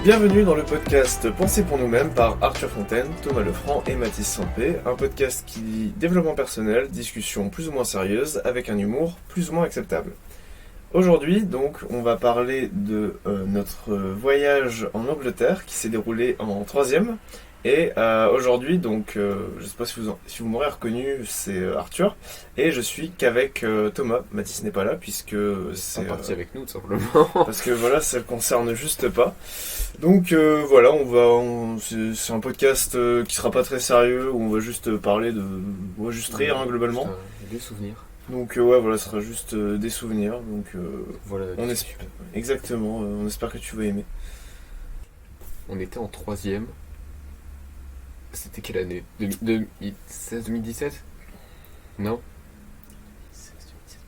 Bienvenue dans le podcast Pensez pour nous-mêmes par Arthur Fontaine, Thomas Lefranc et Mathis Sampé, un podcast qui dit développement personnel, discussion plus ou moins sérieuse, avec un humour plus ou moins acceptable. Aujourd'hui, donc, on va parler de notre voyage en Angleterre qui s'est déroulé en 3e. Et aujourd'hui, donc, je ne sais pas si vous m'aurez reconnu, c'est Arthur. Et je suis qu'avec Thomas. Mathis n'est pas là puisque c'est parti avec nous, tout simplement. Parce que voilà, ça ne le concerne juste pas. Donc voilà, c'est un podcast qui sera pas très sérieux, où on va juste parler on va juste rire globalement. Des souvenirs. Donc ouais, voilà, ce sera juste des souvenirs. Donc voilà. Exactement, on espère que tu vas aimer. On était en 3e. C'était quelle année 2016, 2017 Non.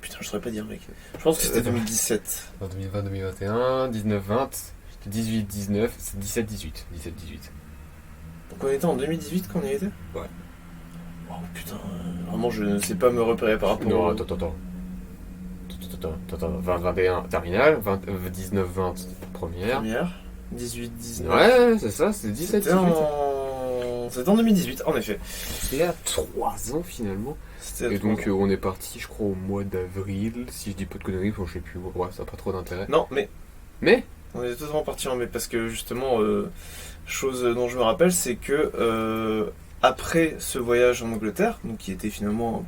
Putain, je saurais pas dire, mec. Je pense que c'était 2017. 2020, 2021, 19, 20, 18, 19, c'est 17, 18. 17, 18. Donc on était en 2018 quand on y était ? Ouais. Oh putain, vraiment je ne sais pas me repérer par rapport Non, attends. 20, 21, terminale, 19, 20, première. 18, 19. Ouais, c'est ça, c'est 17, 18. C'était en 2018, en effet. C'était il y a 3 ans finalement. Et donc on est parti, je crois, au mois d'avril, si je dis pas de conneries, je sais plus, ouais, ça n'a pas trop d'intérêt. Non, mais on est totalement parti en mai, parce que justement, chose dont je me rappelle, c'est que après ce voyage en Angleterre, donc qui était finalement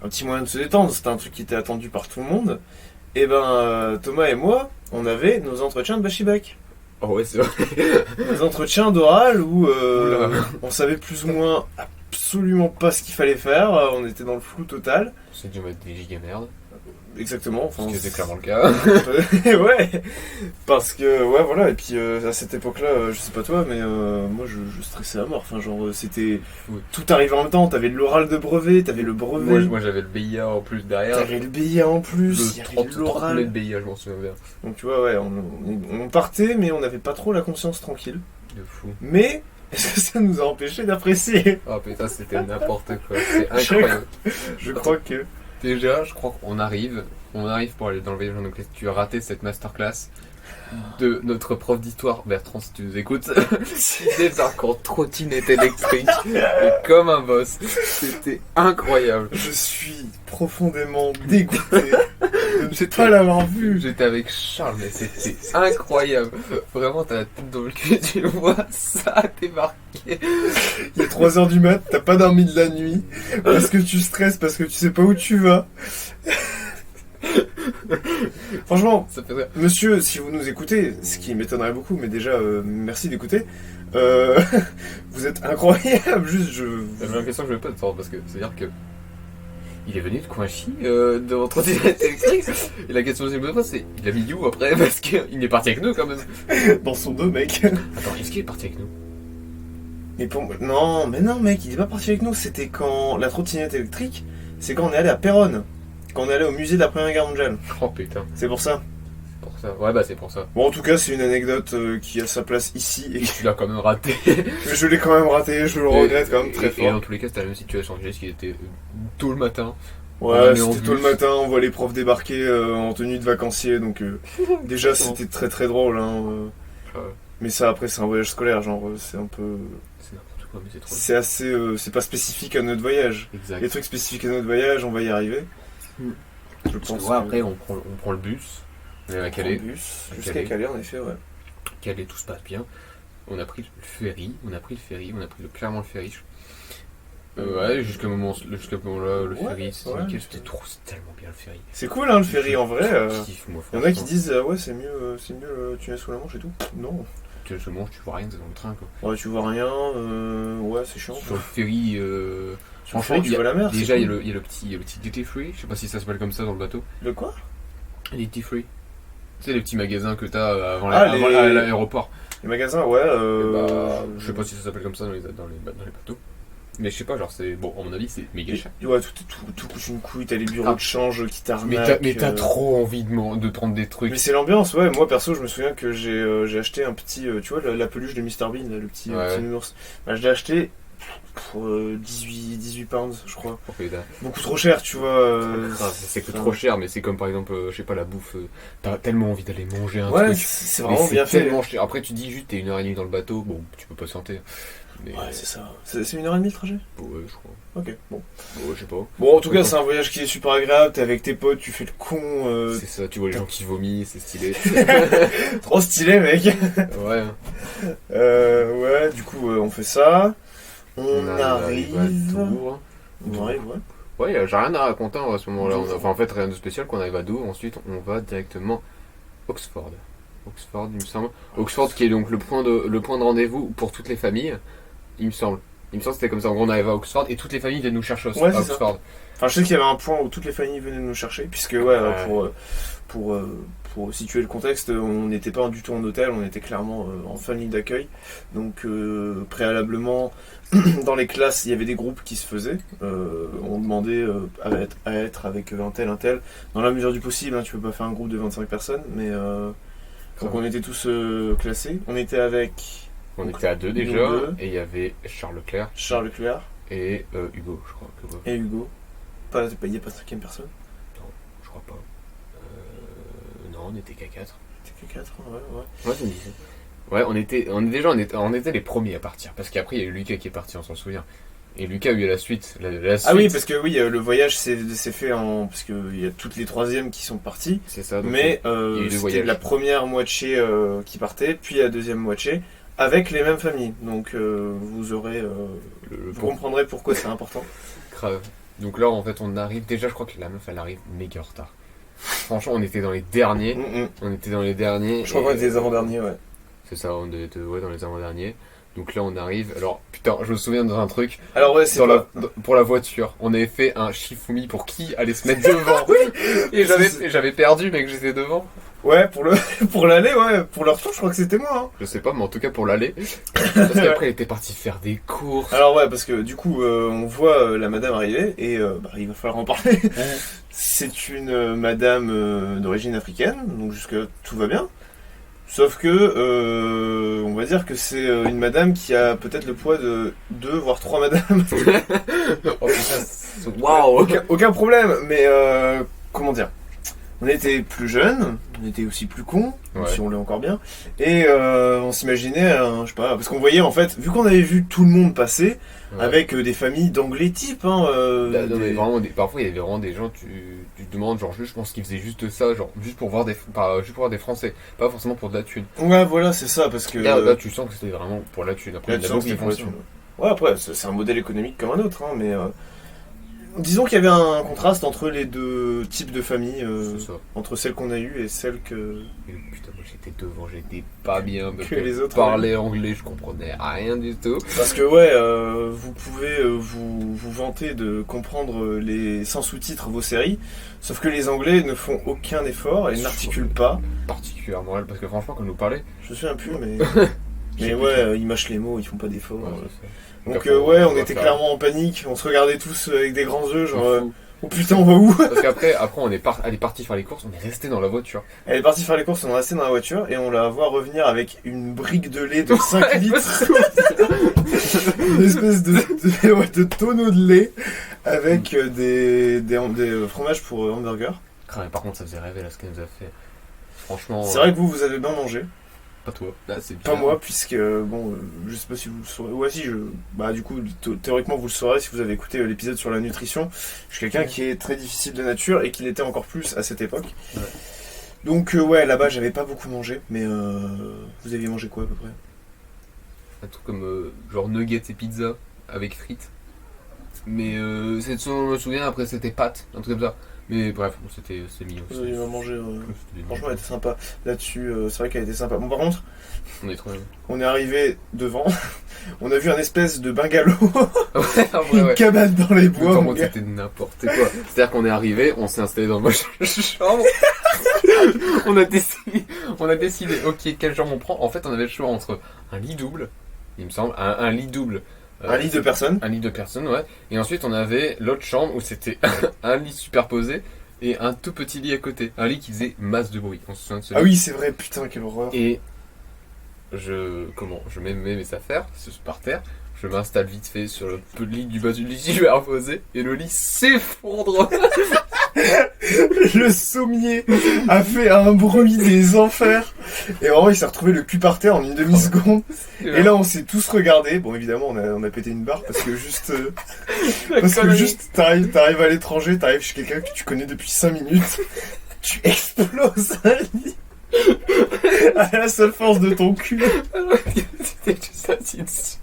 un petit moyen de se détendre, c'était un truc qui était attendu par tout le monde, et ben Thomas et moi, on avait nos entretiens de Bashibak. Oh ouais, c'est vrai. Des entretiens d'oral où on savait plus ou moins absolument pas ce qu'il fallait faire, on était dans le flou total. On s'est dû mettre des giga merde. Exactement. Enfin, ce qui était clairement le cas. Ouais, parce que, ouais, voilà, et puis à cette époque-là, je sais pas toi, mais moi je stressais à mort. Enfin, genre, c'était. Oui. Tout arrivait en même temps, t'avais l'oral de brevet, t'avais le brevet. Moi j'avais le BIA en plus derrière. T'avais le BIA en plus, il y avait l'oral. Le BIA, je m'en souviens bien. Donc, tu vois, ouais, on partait, mais on n'avait pas trop la conscience tranquille. De fou. Mais. Est-ce que ça nous a empêché d'apprécier ? Oh putain, c'était n'importe quoi, c'est incroyable. Je crois que... Déjà, je crois qu'on arrive pour aller dans le voyage en Angleterre. Tu as raté cette masterclass de notre prof d'histoire, Bertrand, si tu nous écoutes. Il débarque en trottinette électrique, et comme un boss. C'était incroyable. Je suis profondément dégoûté de ne pas l'avoir vu. J'étais avec Charles, mais c'était incroyable. Vraiment, t'as la tête dans le cul, tu vois ça débarquer. Il est 3h du mat, t'as pas dormi de la nuit, parce que tu stresses, parce que tu sais pas où tu vas. Franchement, ça fait rire. Monsieur, si vous nous écoutez, ce qui m'étonnerait beaucoup, mais déjà, merci d'écouter. Vous êtes incroyable, juste J'ai l'impression que je vais pas te tordre, parce que c'est-à-dire que il est venu de Coinchy devant trottinette électrique. Et la question que je me pose, c'est il a mis où après, parce qu'il est parti avec nous quand même. Dans son dos, mec. Attends, est-ce qu'il est parti avec nous? Non, mec, il est pas parti avec nous. C'était quand la trottinette électrique, c'est quand on est allé à Péronne. Quand on est allé au musée de la Première Guerre mondiale. Oh putain. C'est pour ça. Pour ça. Ouais, bah c'est pour ça. Bon, en tout cas, c'est une anecdote qui a sa place ici. Et tu l'as quand même raté. Je l'ai quand même raté, je le regrette quand même très fort. Et dans tous les cas, c'était la même situation. Juste qu'il était tôt le matin. Ouais, c'était tôt le matin, on voit les profs débarquer en tenue de vacancier, donc déjà c'était très très drôle. Hein, mais ça, après, c'est un voyage scolaire, genre, c'est un peu... C'est n'importe quoi, mais c'est trop... C'est assez... c'est pas spécifique à notre voyage. Exact. Les trucs spécifiques à notre voyage, on va y arriver. Je pense que... Après, on prend le bus. On est à Calais. Jusqu'à Calais, en effet, ouais. Calais, tout se passe bien. On a pris le ferry. Clairement le ferry. Ouais, jusqu'à ce moment-là, le ferry, c'était nickel. C'était tellement bien le ferry. C'est cool, hein, le ferry, en vrai. Il y en a qui disent, ouais, c'est mieux tunnel sous la Manche et tout. Non. Tunnel sous la Manche, tu vois rien, c'est dans le train, quoi. Ouais, tu vois rien, ouais, c'est chiant. Sur le ferry, franchement, tu vois la mer. Déjà, il y a le petit duty free, je sais pas si ça s'appelle comme ça dans le bateau. Le quoi ? Duty free. Tu sais, les petits magasins que t'as avant l'aéroport. Les magasins, ouais. Je sais pas si ça s'appelle comme ça dans les bateaux. Mais je sais pas, genre c'est... Bon, à mon avis, c'est méga cher. Ouais, tout coûte une couille, t'as les bureaux de change qui t'arnaquent. Mais t'as trop envie de prendre des trucs. Mais c'est l'ambiance, ouais. Moi, perso, je me souviens que j'ai acheté un petit... tu vois, la peluche de Mr Bean, là, le petit nounours. Bah, je l'ai acheté pour 18 pounds, je crois. Ok, là. Beaucoup trop cher, tu vois. C'est que trop cher, mais c'est comme par exemple, je sais pas, la bouffe. T'as tellement envie d'aller manger un Ouais, truc. c'est mais vraiment c'est bien fait. tellement cher. Après, tu dis juste, t'es 1h30 dans le bateau, bon, tu peux patienter. Mais, Ouais, c'est ça. C'est 1h30 le trajet? ouais, je crois. Ok, bon. Ouais, je sais pas. Bon, en tout cas, c'est un voyage qui est super agréable. T'es avec tes potes, tu fais le con. C'est ça, tu vois les gens qui vomissent, c'est stylé. Trop stylé, mec. Ouais. Ouais, du coup, on fait ça. On à arrive. Dour. On arrive, ouais. Ouais, j'ai rien à raconter à ce moment-là. Enfin, en fait, rien de spécial qu'on arrive à Dour. Ensuite, on va directement Oxford. Oxford, il me semble. Oxford, qui est donc le point de rendez-vous pour toutes les familles, il me semble. Il me semble que c'était comme ça. En gros, on arrive à Oxford et toutes les familles viennent nous chercher Ouais, à c'est ça. Oxford. Enfin, je sais qu'il y avait un point où toutes les familles venaient nous chercher, puisque, pour situer le contexte, on n'était pas du tout en hôtel, on était clairement en famille d'accueil. Donc, préalablement, dans les classes, il y avait des groupes qui se faisaient. On demandait à être avec un tel. Dans la mesure du possible, hein, tu peux pas faire un groupe de 25 personnes, mais donc on était tous classés. On était avec On était à 2 déjà, et il y avait Charles Leclerc Charles Leclerc et Hugo, je crois. et Hugo. Il n'y a pas de cinquième personne. Non, je crois pas. Non, on était qu'à 4. C'était que 4, ouais. Ouais, ça me disait. Ouais, on était les premiers à partir, parce qu'après il y a eu Lucas qui est parti, on s'en souvient. Et Lucas a eu la suite. Ah oui, parce que oui, le voyage s'est fait parce qu'il y a toutes les troisièmes qui sont parties. C'est ça. Donc Mais il y a eu deux c'était voyages. la première moitié qui partait, puis la deuxième moitié avec les mêmes familles. Donc vous aurez, vous comprendrez pourquoi c'est important. Grave. Donc là, en fait, on arrive. Déjà, je crois que la meuf, elle arrive méga en retard. Franchement, on était dans les derniers. On était dans les derniers. Je crois qu'on était les avant-derniers, ouais. C'est ça, on était dans les avant-derniers. Donc là, on arrive. Alors, putain, je me souviens d'un truc. Alors ouais, c'est pour la voiture. On avait fait un Shifumi pour qui allait se mettre devant. Et j'avais perdu, mec, j'étais devant. Ouais, pour l'aller, ouais. Pour le retour, je crois que c'était moi. Hein. Je sais pas, mais en tout cas pour l'aller. Parce qu'après, elle était partie faire des courses. Alors ouais, parce que du coup, on voit la madame arriver et il va falloir en parler. C'est une madame d'origine africaine, donc jusque tout va bien. Sauf que, on va dire que c'est une madame qui a peut-être le poids de 2 voire 3 madames. Oh putain, waouh. Aucun problème, mais comment dire, on était plus jeunes, on était aussi plus cons, si on l'est encore bien, et on s'imaginait, je sais pas, parce qu'on voyait en fait, vu qu'on avait vu tout le monde passer, avec des familles d'anglais type, hein, non, mais vraiment, parfois il y avait vraiment des gens, tu te demandes, genre, je pense qu'ils faisaient juste ça, genre, juste pour voir des Français, pas forcément pour de la thune. Ouais, voilà, c'est ça, parce que... Là, tu sens que c'était vraiment pour la thune, après, il y a beaucoup qui font la thune. Ouais, après, c'est un modèle économique comme un autre, hein, mais... disons qu'il y avait un contraste entre les deux types de familles, entre celles qu'on a eues et celles que... Et putain, moi j'étais devant, j'étais pas bien, que les autres parlaient anglais, je comprenais rien du tout. Parce que ouais, vous pouvez vous vanter de comprendre sans sous-titres vos séries, sauf que les Anglais ne font aucun effort et n'articulent pas. Particulièrement elle, parce que franchement quand nous parlait... Je me souviens plus, mais ouais, ils mâchent les mots, ils font pas d'efforts. Ouais, donc ouais, on était clairement en panique, on se regardait tous avec des grands yeux, genre... Oh putain, on va où? Parce qu'après, elle est partie faire les courses, on est resté dans la voiture. Elle est partie faire les courses, on est resté dans la voiture et on la voit revenir avec une brique de lait de 5 litres. Une espèce de tonneau de lait avec des fromages pour hamburger. Mais par contre, ça faisait rêver là ce qu'elle nous a fait. Franchement. C'est vrai que vous avez bien mangé. Pas toi. Là, c'est pas moi, puisque bon, je sais pas si vous le saurez. Ouais, si, bah, du coup, théoriquement, vous le saurez si vous avez écouté l'épisode sur la nutrition. Je suis quelqu'un qui est très difficile de nature et qui l'était encore plus à cette époque. Ouais. Donc, ouais, là-bas, j'avais pas beaucoup mangé, mais vous aviez mangé quoi à peu près? Un truc comme genre nuggets et pizza avec frites. Mais c'est de ce dont je me souviens, après c'était pâtes, un truc comme ça. Mais bref, c'est mignon. Vous avez mangé. Franchement, elle était sympa. Là-dessus, c'est vrai qu'elle était sympa. Bon, par contre, on est arrivé devant. On a vu un espèce de bungalow. Une cabane dans les bois. Par contre, c'était n'importe quoi. C'est-à-dire qu'on est arrivé, on s'est installé dans ma chambre. on a décidé, ok, quelle chambre on prend. En fait, on avait le choix entre un lit double, il me semble, un lit double. Un lit de personnes. Un lit de personnes, ouais. Et ensuite, on avait l'autre chambre où c'était un lit superposé et un tout petit lit à côté. Un lit qui faisait masse de bruit. On se souvient de ce lit. Ah oui, c'est vrai, putain, quelle horreur. Et je mets mes affaires par terre, Je m'installe vite fait sur le peu de lit du bas du lit superposé et le lit s'effondre. Le sommier a fait un bruit des enfers. Et vraiment, il s'est retrouvé le cul par terre en une demi-seconde. Et là, on s'est tous regardés. Bon, évidemment, on a pété une barre parce que juste, t'arrives à l'étranger, t'arrives chez quelqu'un que tu connais depuis 5 minutes, tu exploses un lit. À la seule force de ton cul. C'était juste assis dessus.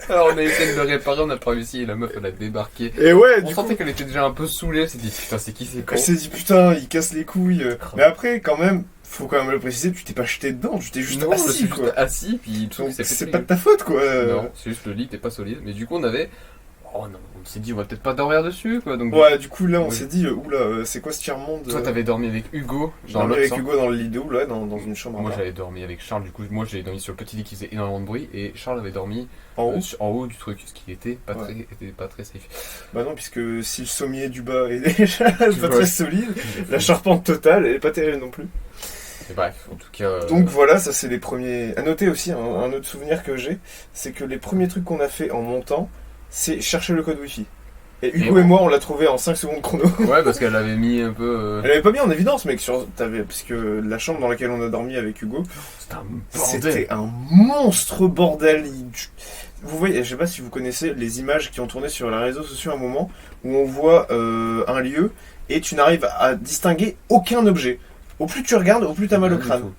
Alors on a essayé de le réparer, on n'a pas réussi et la meuf elle a débarqué. Et ouais, on sentait qu'elle était déjà un peu saoulée, elle s'est dit putain c'est qui c'est con. Elle s'est dit putain il casse les couilles. Mais après quand même, faut quand même le préciser, tu t'es pas jeté dedans, tu t'es juste assis. Je suis quoi. juste assis puis donc c'est pas de ta faute quoi. Non, c'est juste le lit t'es pas solide. Mais du coup on avait... Oh non, on s'est dit on va peut-être pas dormir dessus quoi. Donc, ouais, du coup là on s'est dit oula, c'est quoi ce tiers-monde. Toi t'avais dormi avec Hugo dans l'autre avec Hugo dans le lit de là, dans une chambre. Moi j'avais dormi avec Charles, du coup moi j'avais dormi sur le petit lit qui faisait énormément de bruit et Charles avait dormi en haut du truc, ce qui était pas très safe. Bah non, puisque si le sommier du bas est déjà pas très solide, la charpente totale elle est pas terrible non plus. Et bref, en tout cas... Donc voilà, ça c'est les premiers... À noter aussi, un autre souvenir que j'ai, c'est que les premiers trucs qu'on a fait en montant, c'est chercher le code Wi-Fi. Et Hugo et moi, on l'a trouvé en 5 secondes chrono. Ouais, parce qu'elle avait mis un peu... Elle avait pas mis en évidence, mec, parce que la chambre dans laquelle on a dormi avec Hugo, c'était un monstre bordel. Vous voyez, je sais pas si vous connaissez les images qui ont tourné sur les réseaux sociaux à un moment, où on voit un lieu, et tu n'arrives à distinguer aucun objet. Au plus tu regardes, au plus t'as mal au crâne.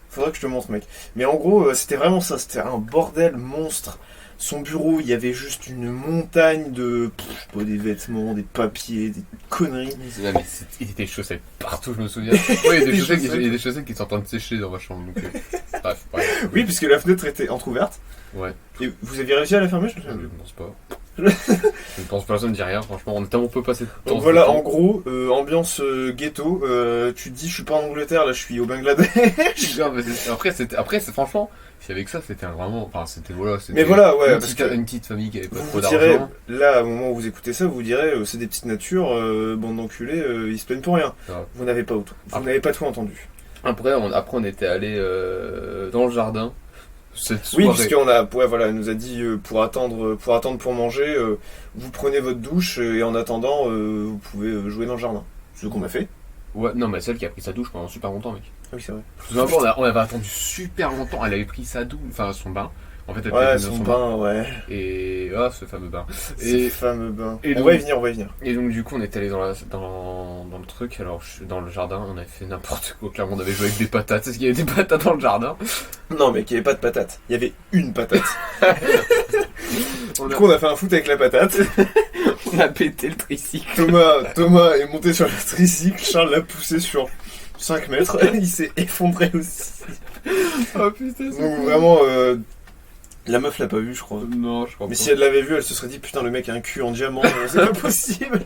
Faudrait que je te montre, mec. Mais en gros, c'était vraiment ça, c'était un bordel monstre. Son bureau, il y avait juste une montagne de... des vêtements, des papiers, des conneries. Mais il y a des chaussettes partout, je me souviens. Oui, il y a des chaussettes qui sont en train de sécher dans ma chambre. Donc, bref. Oui, puisque la fenêtre était entrouverte. Ouais. Et vous aviez réussi à la fermer, je ne pense pas. Je ne pense pas, ça me dit rien, franchement, on est tellement peu passé de temps. Donc voilà, en gros, ambiance ghetto, tu te dis, je suis pas en Angleterre, là je suis au Bangladesh. Après, franchement, si avec ça, c'était vraiment. Enfin, c'était voilà. Mais voilà, ouais. Une petite famille qui avait pas trop d'argent. Là, au moment où vous écoutez ça, vous direz, c'est des petites natures, bande d'enculés, ils se plaignent pour rien. Vous n'avez pas tout. Vous n'avez pas tout entendu. Après, on était allé dans le jardin. Oui, puisqu'on a, elle nous a dit pour attendre pour manger, vous prenez votre douche et en attendant, vous pouvez jouer dans le jardin. C'est ce qu'on a fait. Ouais, non, mais celle qui a pris sa douche pendant super longtemps, mec. Ah oui, c'est vrai. On avait attendu super longtemps. Elle avait pris sa douche, enfin son bain. En fait, elle était son bain, ouais. Et ce fameux bain. On va y venir. Et donc du coup, on est allé dans le truc. Alors dans le jardin, on avait fait n'importe quoi. Clairement, on avait joué avec des patates. Est-ce qu'il y avait des patates dans le jardin? Non, mec, il n'y avait pas de patates. Il y avait une patate. Du coup, on a fait un foot avec la patate. On a pété le tricycle. Thomas est monté sur le tricycle. Charles l'a poussé sur 5 mètres. Il s'est effondré aussi. Oh putain. Donc vraiment. La meuf l'a pas vu, je crois. Non, je crois pas. Mais si elle l'avait vu, elle se serait dit putain, le mec a un cul en diamant, c'est pas possible.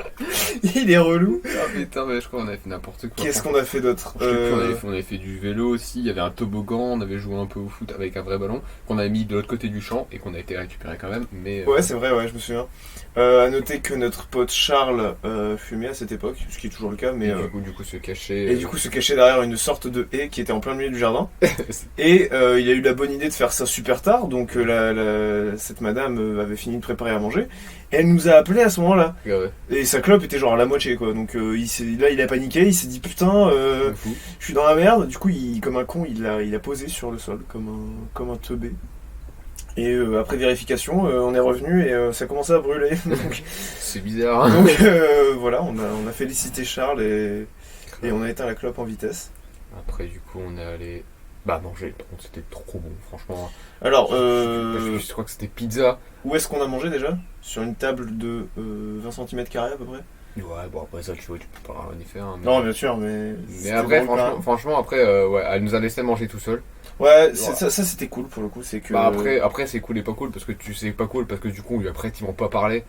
Il est relou. Ah putain, mais je crois qu'on avait fait n'importe quoi. Qu'est-ce qu'on a fait d'autre? On avait fait du vélo aussi, il y avait un toboggan, on avait joué un peu au foot avec un vrai ballon, qu'on avait mis de l'autre côté du champ et qu'on a été récupéré quand même. Mais ouais, c'est vrai, ouais, je me souviens. À noter que notre pote Charles fumait à cette époque, ce qui est toujours le cas, mais du coup se cachait. Et du coup se cachait derrière une sorte de haie qui était en plein milieu du jardin. Et il a eu la bonne idée de faire ça super tard, donc cette madame avait fini de préparer à manger. Et elle nous a appelé à ce moment-là. Ouais. Et sa clope était genre à la moitié quoi. Donc il a paniqué, il s'est dit putain, je suis dans la merde. Du coup, comme un con, il a posé sur le sol comme un teubé. Et après vérification, on est revenu et ça commençait à brûler. Donc, c'est bizarre. Donc voilà, on a félicité Charles et on a éteint la clope en vitesse. Après du coup on est allé manger, c'était trop bon franchement. Alors je crois que c'était pizza. Où est-ce qu'on a mangé déjà? Sur une table de 20 cm² à peu près. Ouais, bon après ça tu peux pas rien y faire. Hein, non bien sûr, mais après franchement après elle nous a laissé manger tout seul. Ouais, ça c'était cool pour le coup, c'est que... après c'est cool et pas cool parce que tu sais pas cool parce que du coup après ils m'ont pas parlé.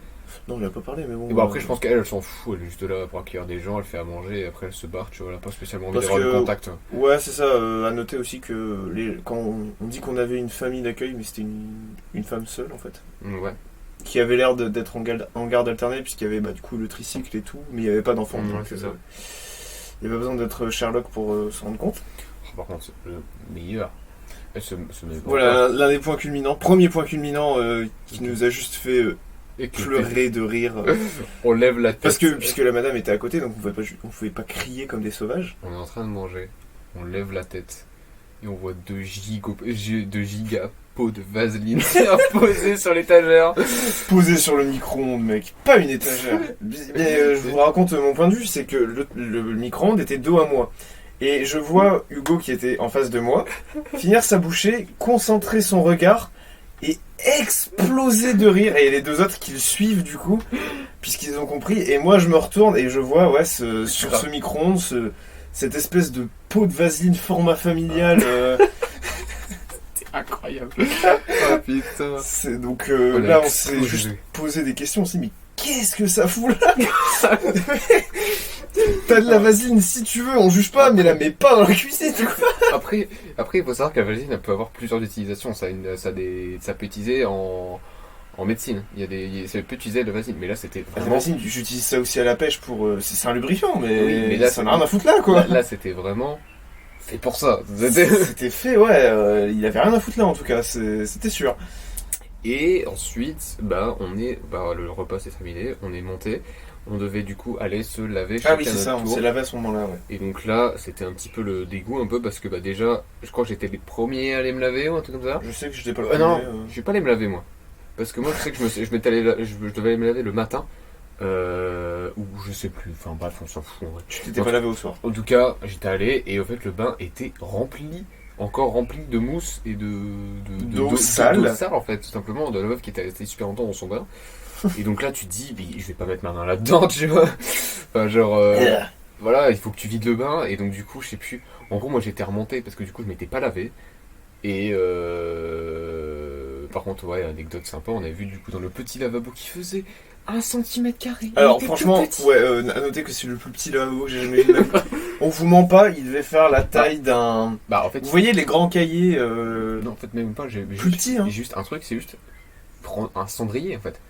Non, on lui a pas parlé, mais bon... Et après je pense qu'elle s'en fout, elle est juste là pour accueillir des gens, elle fait à manger et après elle se barre, tu vois, elle a pas spécialement envie d'avoir le contact. Ouais, c'est ça, à noter aussi que quand on dit qu'on avait une famille d'accueil, mais c'était une femme seule en fait. Ouais. Qui avait l'air d'être en garde alternée puisqu'il y avait du coup le tricycle et tout, mais il n'y avait pas d'enfant. Donc c'est ça. Il n'y avait pas besoin d'être Sherlock pour s'en rendre compte. Par contre, c'est le meilleur. Voilà, l'un des points culminants, premier point culminant qui nous a juste fait Et pleurer de rire. On lève la tête. Parce que puisque la madame était à côté, donc on pouvait pas crier comme des sauvages. On est en train de manger, on lève la tête et on voit 2 gigas pots de vaseline posés sur l'étagère. Posé sur le micro-ondes, mec, pas une étagère. Mais je vous raconte mon point de vue, c'est que le micro-ondes était dos à moi. Et je vois Hugo qui était en face de moi finir sa bouchée, concentrer son regard et exploser de rire. Et les 2 autres qui le suivent du coup, puisqu'ils ont compris. Et moi je me retourne et je vois sur ce micro-ondes cette espèce de pot de vaseline format familial. C'est incroyable. Oh putain. C'est donc là on s'est juste posé des questions aussi, mais qu'est-ce que ça fout là? T'as de la vaseline si tu veux, on juge pas, mais la mets pas dans la cuisine. Après, il faut savoir que la vaseline elle peut avoir plusieurs utilisations. Ça peut utiliser en médecine. Ça peut utiliser la vaseline, mais là c'était La vraiment. vaseline, j'utilise ça aussi à la pêche pour. C'est un lubrifiant, mais, Oui, mais là, ça n'a rien à foutre là quoi. Là c'était vraiment fait pour ça. C'était fait, ouais, il avait rien à foutre là en tout cas, c'était sûr. Et ensuite, le repas s'est terminé, on est monté. On devait du coup aller se laver chacun Ah oui, c'est ça, on s'est lavé à ce moment-là, ouais. Et donc là, c'était un petit peu le dégoût, un peu, parce que déjà, je crois que j'étais les premiers à aller me laver ou un truc comme ça. Je sais que je n'étais pas le Ah premier. non, je suis pas allé me laver moi. Parce que moi, je sais que je devais aller me laver le matin. Ou je sais plus, enfin bref, on s'en fout. En vrai. Tu t'étais pas lavé au soir. En tout cas, j'étais allé et au fait, le bain était encore rempli de mousse et d'eau sale. D'eau sale en fait, tout simplement, de la meuf qui était restée super longtemps dans son bain. Et donc là, tu te dis, mais je vais pas mettre ma main là-dedans, tu vois. Enfin, genre, voilà, il faut que tu vides le bain. Et donc, du coup, je sais plus. En gros, moi, j'étais remonté parce que du coup, je m'étais pas lavé. Et par contre, ouais, anecdote sympa, on a vu du coup dans le petit lavabo qui faisait 1 cm². Alors, franchement, ouais, à noter que c'est le plus petit lavabo que j'ai jamais vu. On vous ment pas, il devait faire la taille d'un. Bah, en fait, vous voyez les grands cahiers. Non, en fait, même pas. Plus petit, hein. J'ai juste un truc, c'est juste prendre un cendrier en fait.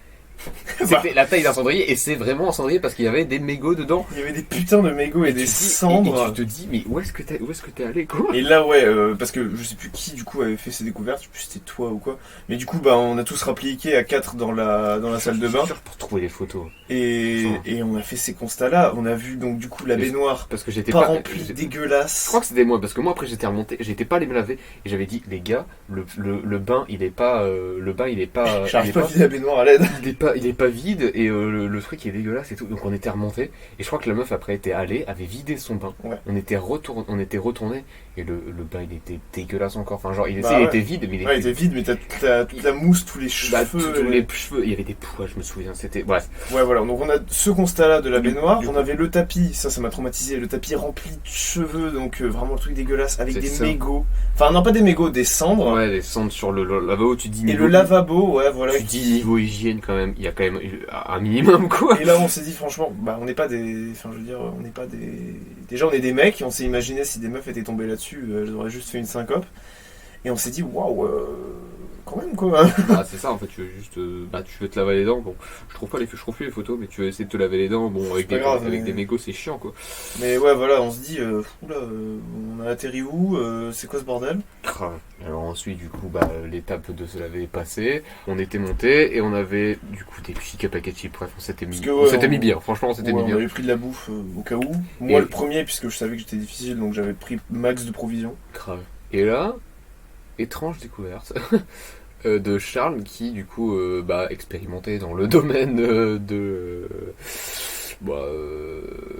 C'était la taille d'un cendrier et c'est vraiment un cendrier parce qu'il y avait des mégots dedans. Il y avait des putains de mégots et des cendres. Et tu te dis, mais où est-ce que t'es allé quoi? Et là, ouais, parce que je sais plus qui du coup avait fait ces découvertes, je sais plus si c'était toi ou quoi. Mais du coup, on a tous rappliqué à 4 dans la salle de bain. Pour trouver les photos. Et on a fait ces constats-là. On a vu donc du coup la baignoire parce que j'étais pas remplie, dégueulasse. Je crois que c'était moi parce que moi après j'étais remonté, j'étais pas allé me laver et j'avais dit les gars, le bain il est pas J'arrive pas à vider la baignoire à l'aide. Il est pas vide et le truc est dégueulasse et tout. Donc on était remonté et je crois que la meuf après avait vidé son bain. Ouais. On était retourné et le bain il était dégueulasse encore. Enfin genre il ouais. était vide mais il était vide mais t'as toute la mousse, tous les cheveux. Tous les cheveux, il y avait des poux, je me souviens, c'était bref. Ouais voilà, donc on a ce constat là de la baignoire, on avait le tapis, ça m'a traumatisé, le tapis rempli de cheveux, donc vraiment le truc dégueulasse avec des mégots. Enfin non pas des mégots, des cendres. Ouais, des cendres sur le lavabo, tu dis et le lavabo, ouais voilà. Tu dis niveau hygiène quand même, il y a quand même un minimum quoi. Et là on s'est dit franchement, on n'est pas des, enfin je veux dire, on n'est pas des, déjà on est des mecs, et on s'est imaginé si des meufs étaient tombées là-dessus, elles auraient juste fait une syncope. Et on s'est dit waouh, quand même quoi. C'est ça en fait, tu veux juste, tu veux te laver les dents, bon, je trouve plus les photos, mais tu veux essayer de te laver les dents, bon avec des mégots c'est chiant quoi. Mais ouais voilà, on se dit, oula, on a atterri où, c'est quoi ce bordel? Alors ensuite du coup l'étape de se laver est passée, on était monté et on avait du coup des chic packaging, bref on s'était mis bien, franchement on s'était mis bien. On avait pris de la bouffe au cas où, moi le premier puisque je savais que j'étais difficile donc j'avais pris max de provisions. Grave. Et là, étrange découverte de Charles qui du coup expérimentait dans le domaine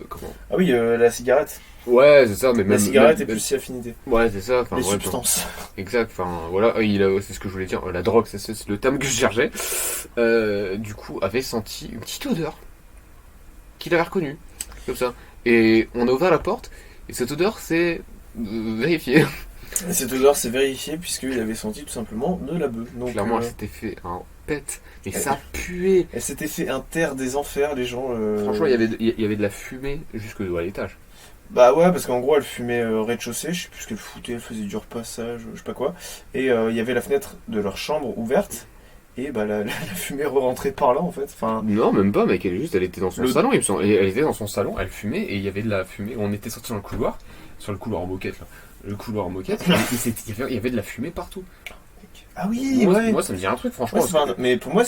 comment? Ah oui, la cigarette. Ouais, c'est ça, mais même la cigarette est plus si affinité. Ouais, c'est ça. Les substances. Exact. Enfin voilà, c'est ce que je voulais dire. La drogue, c'est le terme que je cherchais. Du coup, avait senti une petite odeur qu'il avait reconnue, comme ça. Et on a ouvert la porte et cette odeur, c'est vérifié. Et cette odeur s'est vérifiée puisqu'il avait senti tout simplement de la bœuf. Donc clairement, elle s'était fait un pet et ça puait. Elle s'était fait un terre des enfers, les gens. Franchement, il y avait de la fumée jusque à l'étage. Bah ouais, parce qu'en gros, elle fumait rez-de-chaussée, je sais plus ce qu'elle foutait, elle faisait du repassage, je sais pas quoi. Et il y avait la fenêtre de leur chambre ouverte. Et la fumée re-rentrait par là en fait. Enfin, non, même pas, mec, elle était dans son salon, il me semble. Elle était dans son salon, elle fumait et il y avait de la fumée. On était sorti dans le couloir, sur le couloir en moquette là. le couloir en moquette, il y avait de la fumée partout. Ah oui, Moi, ouais. moi ça me dit un truc, franchement. Ouais, mais pour moi,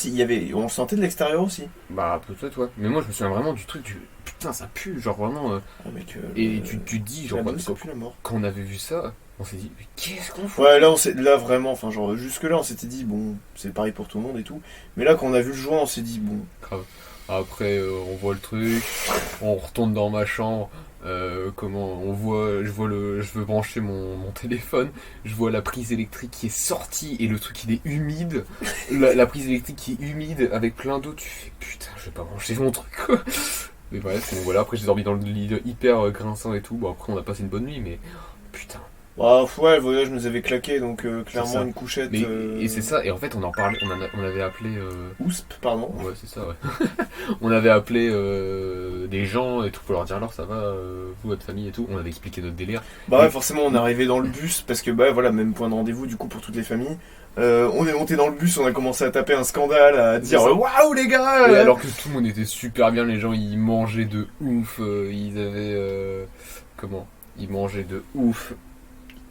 on le sentait de l'extérieur aussi. Bah, peut-être, ouais. Mais moi, je me souviens vraiment du truc du. Putain, ça pue, genre vraiment. Oh, mec, Et tu te dis, genre, ça pue la mort. quand on avait vu ça, on s'est dit, mais qu'est-ce qu'on fout? Ouais, là vraiment, enfin, genre, jusque-là, on s'était dit, bon, c'est pareil pour tout le monde et tout. Mais là, quand on a vu le joint, on s'est dit, bon. Grave. Après, on voit le truc, on retourne dans ma chambre. Je veux brancher mon téléphone, je vois la prise électrique qui est sortie et le truc il est humide, la prise électrique qui est humide avec plein d'eau, tu fais putain je vais pas brancher mon truc quoi. Mais bref, bon, voilà, après j'ai dormi dans le lit hyper grinçant et tout, bon après on a passé une bonne nuit mais putain. Bah ouais, le voyage nous avait claqué donc C'est clairement ça. une couchette. Mais, et c'est ça, et en fait on en parlait, on avait appelé... Ousp, pardon. Ouais c'est ça ouais. On avait appelé des gens et tout pour leur dire alors ça va, vous, votre famille et tout, on avait expliqué notre délire. Bah ouais, forcément on est arrivé dans le bus parce que bah voilà, même point de rendez-vous du coup pour toutes les familles. On est monté dans le bus, on a commencé à taper un scandale, à dire waouh les gars. Et alors que tout le monde était super bien, les gens ils mangeaient de ouf, ils avaient... comment? Ils mangeaient de ouf.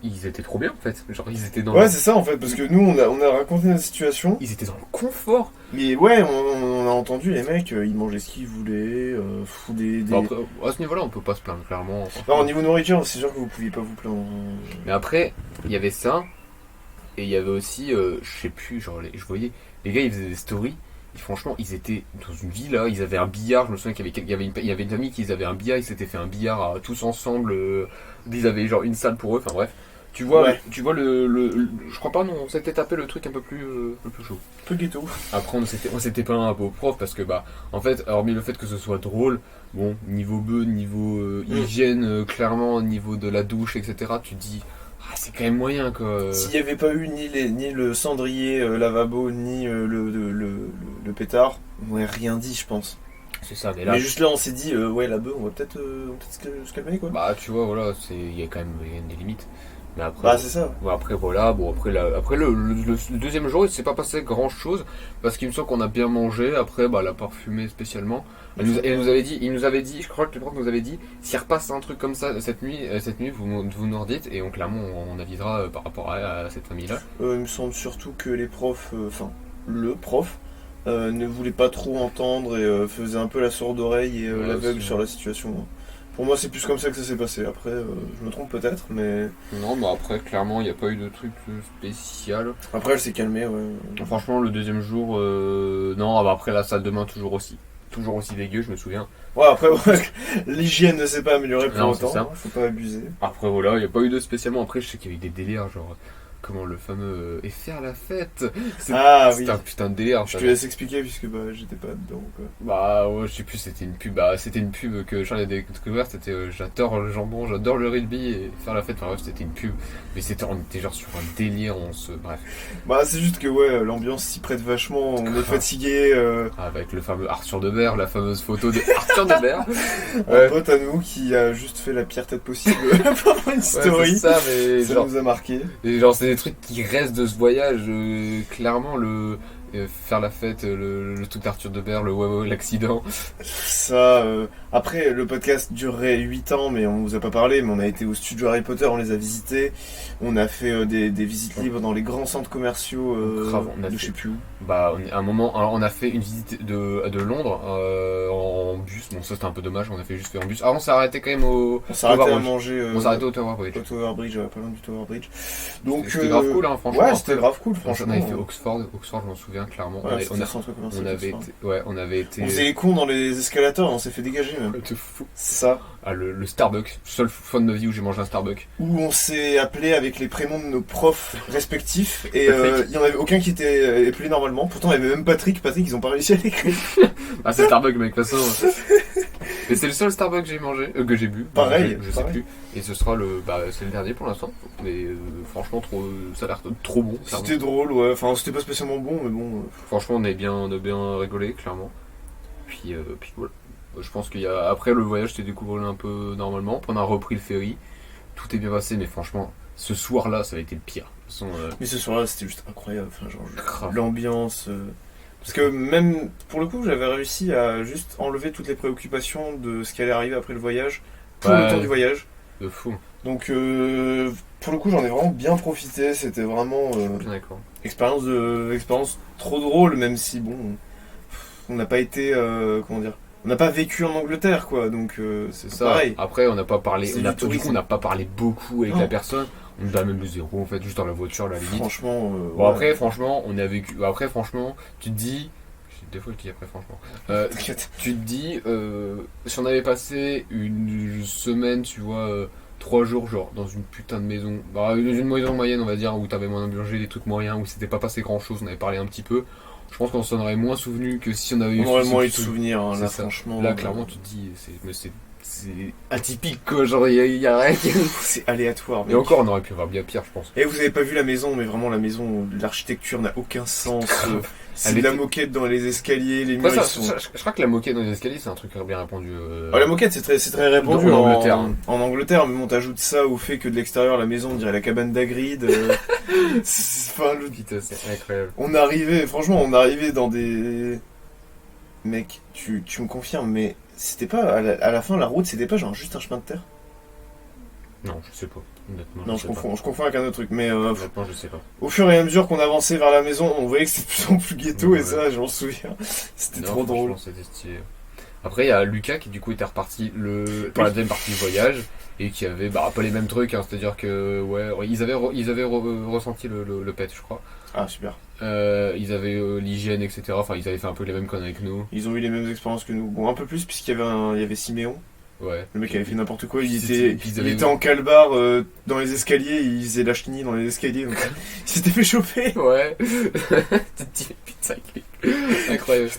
Ils étaient trop bien en fait, genre ils étaient dans... Ouais c'est ça en fait, parce que nous on a raconté notre situation. Ils étaient dans le confort. Mais ouais, on a entendu les mecs, ils mangeaient ce qu'ils voulaient, des... Bah après, à ce niveau-là on peut pas se plaindre clairement. Non, au niveau nourriture, c'est sûr que vous pouviez pas vous plaindre. Mais après, il y avait ça, et il y avait aussi, je sais plus, genre je voyais, les gars ils faisaient des stories, et franchement ils étaient dans une villa, ils avaient un billard, je me souviens qu'il y avait une famille qui avaient un billard, ils s'étaient fait un billard tous ensemble, ils avaient genre une salle pour eux, enfin bref. Tu vois, Ouais. je crois pas, non, on s'était tapé le truc un peu plus chaud. Un peu ghetto. Après, on s'était pas un peu au prof parce que, bah, en fait, hormis le fait que ce soit drôle, bon, niveau bœuf, niveau hygiène, clairement, niveau de la douche, etc., tu te dis, ah, c'est quand même moyen, quoi. S'il n'y avait pas eu ni le cendrier lavabo, ni le pétard, on n'aurait rien dit, je pense. C'est ça, mais là. Mais juste là, on s'est dit, ouais, la bœuf, on va peut-être se calmer, quoi. Bah, tu vois, voilà, il y a quand même des limites. Mais après, Bah, c'est ça. bon, après voilà, bon après le deuxième jour il s'est pas passé grand chose parce qu'il me semble qu'on a bien mangé. Après bah la parfumée spécialement. Il nous avait dit, je crois que le prof nous avait dit, s'il repasse un truc comme ça cette nuit vous nous redites et clairement on avisera par rapport à cette famille là. Il me semble surtout que les profs, enfin le prof, ne voulait pas trop entendre et faisait un peu la sourde oreille et Ouais, l'aveugle c'est- sur la situation. Pour moi, c'est plus comme ça que ça s'est passé. Après, je me trompe peut-être, mais Non mais après clairement il n'y a pas eu de truc spécial. après, elle s'est calmée. Ouais. Franchement le deuxième jour non, ah bah, après la salle de bain toujours aussi dégueu je me souviens. Ouais, après, ouais, l'hygiène ne s'est pas améliorée pour Non, c'est autant. ça. Faut pas abuser. Après voilà, il n'y a pas eu de spécialement. Après, je sais qu'il y a eu des délires, genre comment le fameux et faire la fête. Ah oui. C'était un putain de délire. Je ça. te laisse expliquer puisque bah, j'étais pas dedans. Quoi. Bah ouais, je sais plus, c'était une pub. Bah, c'était une pub que Charles a découvert. C'était j'adore le jambon, j'adore le rugby et faire la fête. Enfin bref, c'était une pub. Mais on était genre sur un délire. Bref. Bah, c'est juste que ouais, l'ambiance s'y prête vachement. On est fatigué. Avec le fameux Arthur Debert, la fameuse photo de Arthur Debert. Un pote à nous qui a juste fait la pire tête possible pendant une story. c'est ça, mais Ça genre, nous a marqué. et genre, c'est des trucs qui restent de ce voyage. Clairement, faire la fête, le truc d'Arthur Debert, l'accident. Ça, après, le podcast durerait 8 ans, mais on vous a pas parlé, mais on a été au studio Harry Potter, on les a visités. On a fait des visites libres dans les grands centres commerciaux Grave, on a de fait- je sais plus où. Bah, à un moment, alors, on a fait une visite de Londres en bus. Bon, ça c'était un peu dommage, on a fait juste fait en bus. Ah, on s'est arrêté quand même On s'est arrêté à Tower Bridge. manger On s'est arrêté au Tower Bridge. au Tower Bridge, pas loin du Tower Bridge. Donc, C'était grave cool, hein, franchement. Ouais, c'était grave cool, On franchement. avait fait Oxford, je m'en souviens clairement. Ouais, c'était on, le centre on commercial, avait Oxford. été, ouais, on avait été. On faisait les cons dans les escalators, on s'est fait dégager même. Te fou. Ça. Ah, le Starbucks, seule fois de ma vie où j'ai mangé un Starbucks. Où on s'est appelé avec les prénoms de nos profs respectifs et Patrick. il y en avait aucun qui était appelé normalement. Pourtant, il y avait même Patrick, ils ont pas réussi à l'écrire. Ah, c'est Starbucks, mec, de toute façon. Mais c'est le seul Starbucks que j'ai mangé, que j'ai bu. Pareil, Je sais pareil. plus. Et ce sera c'est le dernier pour l'instant. Mais franchement, ça a l'air trop bon. clairement. C'était drôle, ouais. Enfin, c'était pas spécialement bon, mais bon. Franchement, on a bien rigolé, clairement. Puis voilà. Je pense après le voyage, t'es découvert un peu normalement. Puis on a repris le ferry. Tout est bien passé, mais franchement, ce soir-là, ça a été le pire. De toute façon, Mais ce soir-là, c'était juste incroyable. Enfin, genre, grave. l'ambiance. Parce que même, pour le coup, j'avais réussi à juste enlever toutes les préoccupations de ce qui allait arriver après le voyage, tout Ouais. le temps du voyage. De fou. Donc pour le coup j'en ai vraiment bien profité, c'était vraiment D'accord. expérience trop drôle, même si bon, on n'a pas été, comment dire, on n'a pas vécu en Angleterre quoi, donc C'est c'est ça. pareil. Après, on n'a pas parlé. C'est On a, du du coup, on tourisme. n'a pas parlé beaucoup avec Non. la personne. On a même le zéro, en fait, juste dans la voiture, à la limite. Franchement, Bon, ouais. après, franchement, on a vécu. Après, franchement, tu te dis. Des fois, je dis après, franchement. T'inquiète. Tu te dis, si on avait passé une semaine, tu vois, 3 jours, genre, dans une putain de maison, bah, une maison moyenne, on va dire, où t'avais moins mangé des trucs moyens, où c'était pas passé grand chose, on avait parlé un petit peu, je pense qu'on s'en aurait moins souvenu que si on avait eu On aurait ce- moins eu de ce- souvenirs, hein, c'est là ça. franchement. Là, clairement, tu te dis, c'est atypique, quoi, genre, y a rien qui. C'est aléatoire. Et mec. encore, on aurait pu avoir bien pire, je pense. Et vous avez pas vu la maison, mais vraiment la maison, l'architecture n'a aucun sens. C'est Elle de la était- moquette dans les escaliers, les Après, murs ça, ils sont. je crois que la moquette dans les escaliers, c'est un truc bien répandu. Ah, la moquette c'est très répandu En Angleterre, hein. en Angleterre, mais bon t'ajoutes ça au fait que de l'extérieur la maison on dirait la cabane d'Hagrid. Enfin, Putain, c'est incroyable. on arrivait dans des. Mec, tu me confirmes, mais c'était pas à la fin la route c'était pas genre juste un chemin de terre. Non, je sais pas. Honnêtement, Non, sais pas. je confonds avec un autre truc, mais Honnêtement, je sais pas. au fur et à mesure qu'on avançait vers la maison, on voyait que c'était de plus en plus ghetto Ouais. et ça, je m'en souviens. C'était Non, trop drôle. franchement, c'était stylé. Après, il y a Lucas qui, du coup, était reparti pour la deuxième partie du voyage et qui avait pas les mêmes trucs. Hein, c'est-à-dire que, ouais, ils avaient ressenti le pet, je crois. Ah, super. Ils avaient l'hygiène, etc. Enfin, ils avaient fait un peu les mêmes connes avec nous. Ils ont eu les mêmes expériences que nous. Bon, un peu plus, puisqu'il y avait, il y avait Siméon. Ouais. Le mec avait fait n'importe quoi. Il C'était- était, puis ils il avaient- était en calbar dans les escaliers. Il faisait la chenille dans les escaliers. Donc, il s'était fait choper. Ouais. Tu te dis, putain, incroyable.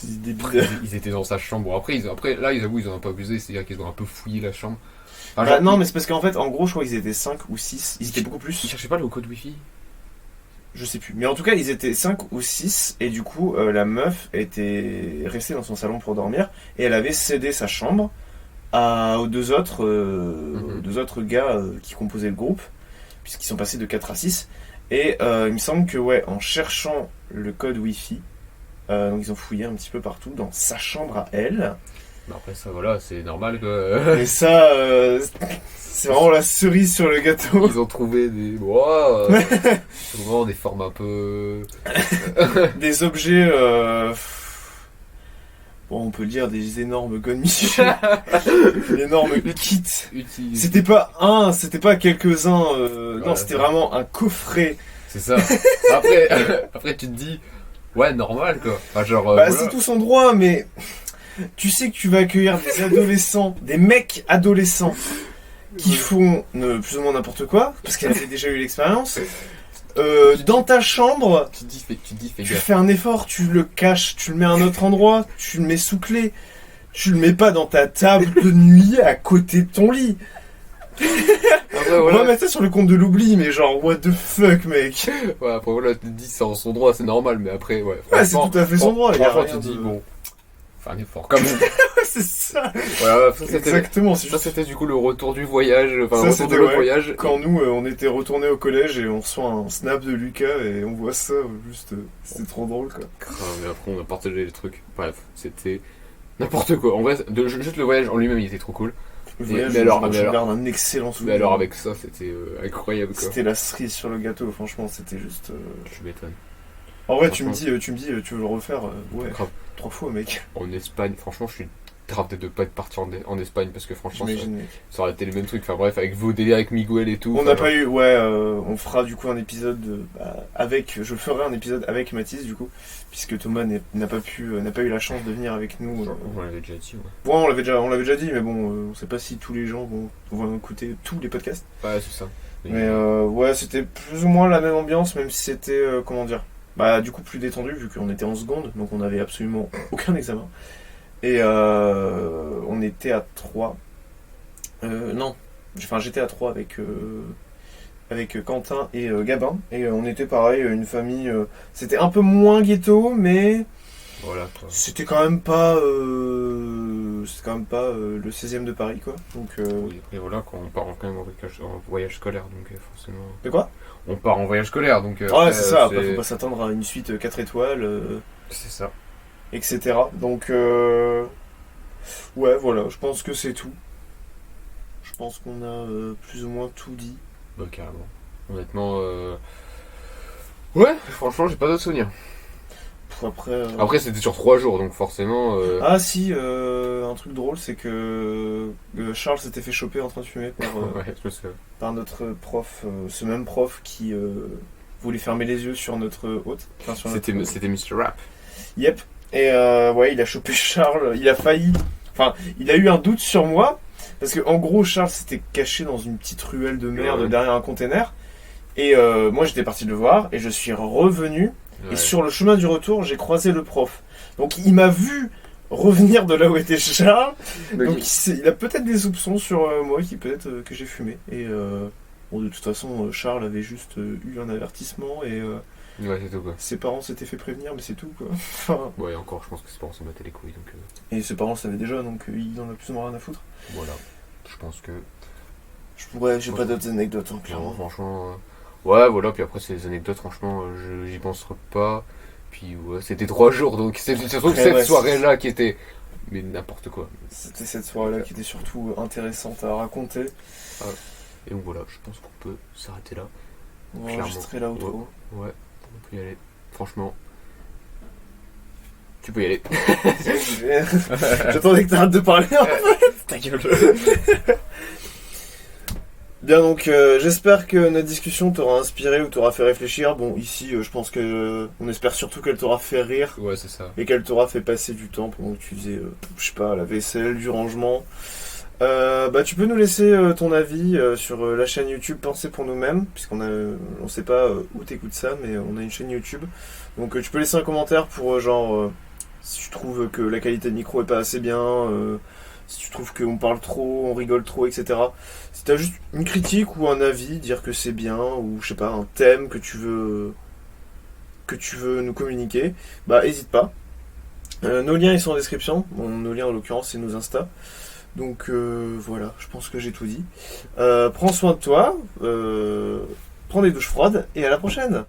Il débile. Ils étaient dans sa chambre. Bon, après, là, ils avouent, ils ont un peu abusé. C'est-à-dire qu'ils ont un peu fouillé la chambre. Enfin, Bah, genre, non, mais c'est parce qu'en fait, en gros, je crois qu'ils étaient 5 ou 6. Ils étaient beaucoup Ils plus. cherchaient pas le code Wi-Fi. Je sais plus. Mais en tout cas, ils étaient 5 ou 6. Et du coup, la meuf était restée dans son salon pour dormir. Et elle avait cédé sa chambre aux deux autres gars qui composaient le groupe. Puisqu'ils sont passés de 4 à 6. Et il me semble que, ouais, en cherchant le code Wi-Fi, donc ils ont fouillé un petit peu partout dans sa chambre à elle. Bah après, ça, voilà, c'est normal que. Et ça, c'est vraiment la cerise sur le gâteau. Ils ont trouvé des. Wow, souvent des formes un peu. Des objets, bon, on peut le dire, des énormes gonmiches. Des énormes kits. utilisés. C'était pas quelques-uns, non, Voilà, c'était ça. vraiment un coffret. C'est ça. Après, tu te dis. Ouais, normal quoi. Enfin, genre. Bah, voilà. c'est tout son droit, mais tu sais que tu vas accueillir des adolescents, des mecs adolescents qui font plus ou moins n'importe quoi, parce qu'elle avait déjà eu l'expérience. Dans ta chambre, Tu te dis, fais tu gaffe. fais un effort, tu le caches, tu le mets à un autre endroit, tu le mets sous clé. Tu le mets pas dans ta table de nuit à côté de ton lit. Après, On va voilà. mettre ça sur le compte de l'oubli, mais genre, what the fuck, mec. Ouais, après, voilà, tu te dis, c'est en son droit, c'est normal, mais après, ouais. Ouais, c'est franchement, tout à fait son droit. y a Franchement, rien tu te dis, de- bon. Fais un effort quand même. c'est ça. Voilà, ça c'était. Exactement, c'est Ça juste c'était du coup le retour du voyage, enfin Ça, le retour de c'était, l'autre ouais. voyage. quand nous, on était retournés au collège et on reçoit un snap de Lucas et on voit ça, juste, c'était trop drôle, quoi. Mais après on a partagé les trucs. Bref, c'était n'importe quoi. En vrai, juste le voyage en lui-même il était trop cool. Le Mais- voyage, mais alors- je garde un excellent Mais souvenir. alors avec ça c'était incroyable quoi. C'était la cerise sur le gâteau, franchement, c'était juste... Je m'étonne. En vrai, tu me Franchement. dis, tu veux le refaire ouais, Grave. 3 fois, mec. En Espagne, franchement je suis grave de pas être parti en Espagne parce que franchement J'imagine, mec. ça aurait été les mêmes trucs. Enfin bref, avec vos délires avec Miguel et tout. On enfin, n'a pas eu, ouais, on fera du coup un épisode je ferai un épisode avec Mathis du coup, puisque Thomas n'a pas eu la chance de venir avec nous. On l'avait déjà dit, ouais. Bon, on l'avait déjà dit, mais bon, on sait pas si tous les gens vont écouter tous les podcasts. Ouais, c'est ça. Mais ouais, c'était plus ou moins la même ambiance, même si c'était, comment dire, bah du coup plus détendu vu qu'on était en seconde, donc on avait absolument aucun examen. Et on était à 3. Non, enfin j'étais à 3 avec Quentin et Gabin, et on était pareil, une famille, c'était un peu moins ghetto, mais Voilà quoi. c'était quand même pas le 16e de Paris, quoi. Donc Oui, après voilà, quand on part quand même en voyage scolaire, donc forcément. de quoi? On part en voyage scolaire, donc. Ouais, après, c'est ça, après faut pas s'attendre à une suite 4 étoiles, C'est ça. etc. Donc ouais, voilà, je pense que c'est tout. Je je pense qu'on a plus ou moins tout dit. Bah, carrément. Honnêtement, ouais, franchement, j'ai pas d'autres souvenirs. Après, c'était sur 3 jours, donc forcément. Ah si, un truc drôle, c'est que Charles s'était fait choper en train de fumer Ouais, je me souviens. par notre prof, ce même prof qui voulait fermer les yeux sur notre hôte. Enfin, sur notre hôte. C'était Mr. Rap. Yep. Et ouais, il a chopé Charles, il a failli... Enfin, il a eu un doute sur moi, parce que en gros, Charles s'était caché dans une petite ruelle de merde Ouais. derrière un container. Et moi, j'étais parti le voir, et je suis revenu. Ouais. Et sur le chemin du retour, j'ai croisé le prof. Donc il m'a vu revenir de là où était Charles. Donc il a peut-être des soupçons sur moi, qui peut-être que j'ai fumé. Et bon, de toute façon, Charles avait juste eu un avertissement et Ouais, c'est tout quoi. ses parents s'étaient fait prévenir, mais c'est tout quoi. Enfin, Ouais, encore, je pense que c'est pour s'en battre les couilles, donc et ses parents le savaient déjà, donc il en a plus ou moins rien à foutre. voilà. Je pense que. J'ai pas d'autres anecdotes, hein, Non, clairement. franchement. Ouais, voilà, puis après, c'est des anecdotes, franchement, j'y penserai pas. Puis ouais, c'était 3 jours, donc c'est surtout Après, cette ouais, soirée-là qui était. Mais n'importe quoi. C'était cette soirée-là qui était surtout intéressante à raconter. Et donc voilà, je pense qu'on peut s'arrêter là. On va Clairement. enregistrer l'outro. Ouais, on peut y aller. Franchement. Tu peux y aller. J'attendais que t'arrêtes de parler. Ta gueule. Bien, donc j'espère que notre discussion t'aura inspiré ou t'aura fait réfléchir. Bon, ici, je pense que on espère surtout qu'elle t'aura fait rire Ouais, c'est ça. et qu'elle t'aura fait passer du temps pendant que tu faisais, je sais pas, la vaisselle, du rangement. Bah, tu peux nous laisser ton avis sur la chaîne YouTube Penser pour nous-mêmes, puisqu'on a, on sait pas où t'écoutes ça, mais on a une chaîne YouTube. Donc tu peux laisser un commentaire pour si tu trouves que la qualité de micro est pas assez bien, si tu trouves qu'on parle trop, on rigole trop, etc. Si t'as juste une critique ou un avis, dire que c'est bien, ou je sais pas, un thème que tu veux nous communiquer, bah hésite pas. Nos liens ils sont en description, bon, nos liens en l'occurrence c'est nos Insta. Donc voilà, je pense que j'ai tout dit. Prends soin de toi, prends des douches froides et à la prochaine.